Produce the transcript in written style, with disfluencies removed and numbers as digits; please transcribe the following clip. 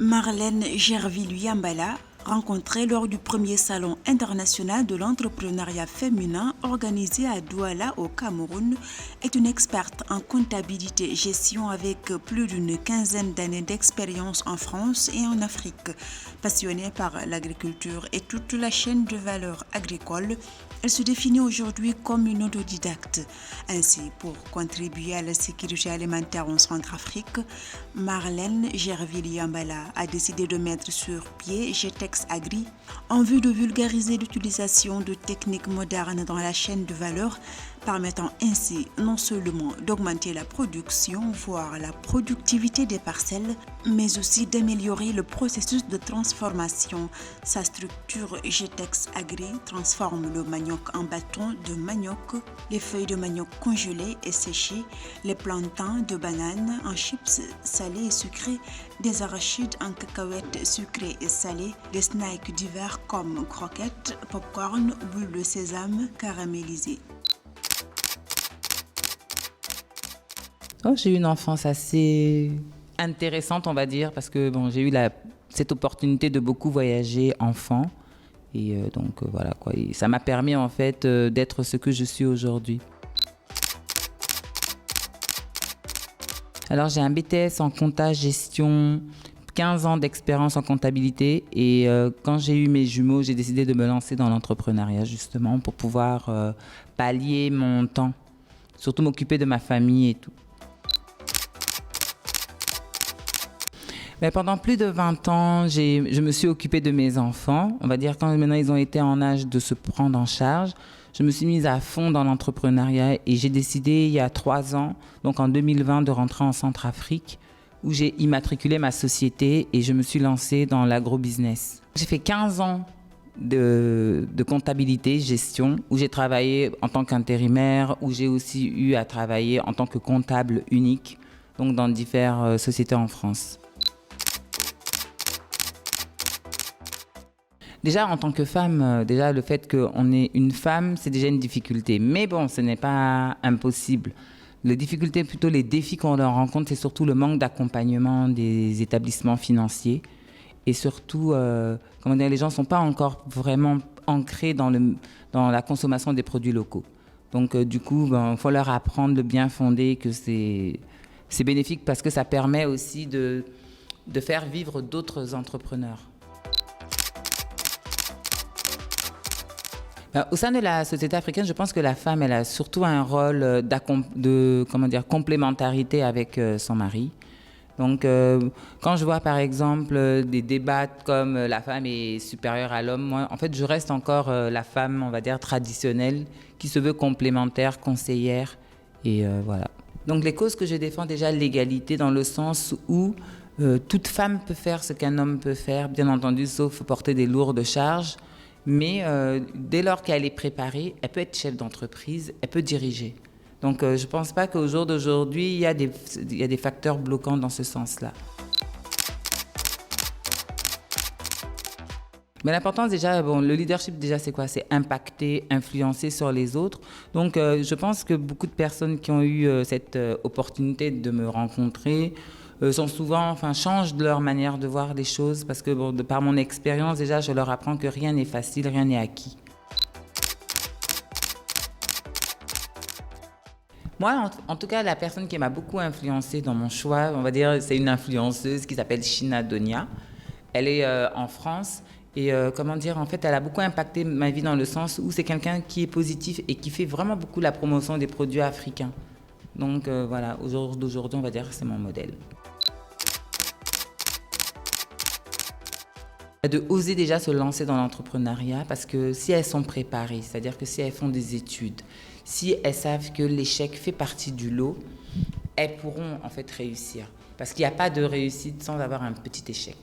Marlène Gerville-Yambala, rencontrée lors du premier salon international de l'entrepreneuriat féminin organisé à Douala au Cameroun, est une experte en comptabilité et gestion avec plus d'une quinzaine d'années d'expérience en France et en Afrique. Passionnée par l'agriculture et toute la chaîne de valeur agricole, elle se définit aujourd'hui comme une autodidacte. Ainsi, pour contribuer à la sécurité alimentaire en Centrafrique, Marlène Gerville-Yambala a décidé de mettre sur pied GTEX Agri en vue de vulgariser l'utilisation de techniques modernes dans la chaîne de valeur, permettant ainsi non seulement d'augmenter la production, voire la productivité des parcelles, mais aussi d'améliorer le processus de transformation. Sa structure GTEX Agri transforme le manioc en bâton de manioc, les feuilles de manioc congelées et séchées, les plantains de bananes en chips salés et sucrés, des arachides en cacahuètes sucrées et salées, des snacks divers comme croquettes, popcorn, boules de sésame caramélisées. Oh, j'ai eu une enfance assez intéressante, on va dire, parce que bon, j'ai eu cette opportunité de beaucoup voyager enfant. Et voilà quoi. Et ça m'a permis en fait d'être ce que je suis aujourd'hui. Alors j'ai un BTS en compta gestion, 15 ans d'expérience en comptabilité. Et quand j'ai eu mes jumeaux, j'ai décidé de me lancer dans l'entrepreneuriat justement pour pouvoir pallier mon temps, surtout m'occuper de ma famille et tout. Mais pendant plus de 20 ans, je me suis occupée de mes enfants. On va dire quand maintenant ils ont été en âge de se prendre en charge, je me suis mise à fond dans l'entrepreneuriat et j'ai décidé il y a 3 ans, donc en 2020, de rentrer en Centrafrique où j'ai immatriculé ma société et je me suis lancée dans l'agrobusiness. J'ai fait 15 ans de comptabilité, gestion, où j'ai travaillé en tant qu'intérimaire, où j'ai aussi eu à travailler en tant que comptable unique, donc dans diverses sociétés en France. Déjà, en tant que femme, déjà le fait qu'on ait une femme, c'est déjà une difficulté. Mais bon, ce n'est pas impossible. Les difficultés, plutôt les défis qu'on rencontre, c'est surtout le manque d'accompagnement des établissements financiers. Et surtout, les gens ne sont pas encore vraiment ancrés dans la consommation des produits locaux. Donc du coup, il faut leur apprendre le bien fondé, que c'est bénéfique parce que ça permet aussi de faire vivre d'autres entrepreneurs. Au sein de la société africaine, je pense que la femme, elle a surtout un rôle de complémentarité avec son mari. Donc, quand je vois par exemple des débats comme la femme est supérieure à l'homme, moi, en fait, je reste encore la femme, on va dire, traditionnelle, qui se veut complémentaire, conseillère, et voilà. Donc, les causes que je défends, déjà, l'égalité dans le sens où toute femme peut faire ce qu'un homme peut faire, bien entendu, sauf porter des lourdes charges. Mais dès lors qu'elle est préparée, elle peut être chef d'entreprise, elle peut diriger. Donc je ne pense pas qu'au jour d'aujourd'hui, il y a des facteurs bloquants dans ce sens-là. Mais l'importance déjà, le leadership déjà c'est quoi? C'est impacter, influencer sur les autres. Donc je pense que beaucoup de personnes qui ont eu cette opportunité de me rencontrer changent de leur manière de voir les choses parce que par mon expérience déjà, je leur apprends que rien n'est facile, rien n'est acquis. Moi, en tout cas, la personne qui m'a beaucoup influencée dans mon choix, on va dire, c'est une influenceuse qui s'appelle Shina Donia. Elle est en France et en fait, elle a beaucoup impacté ma vie dans le sens où c'est quelqu'un qui est positif et qui fait vraiment beaucoup la promotion des produits africains. Donc voilà, au jour d'aujourd'hui, on va dire que c'est mon modèle. De oser déjà se lancer dans l'entrepreneuriat parce que si elles sont préparées, c'est-à-dire que si elles font des études, si elles savent que l'échec fait partie du lot, elles pourront en fait réussir. Parce qu'il n'y a pas de réussite sans avoir un petit échec.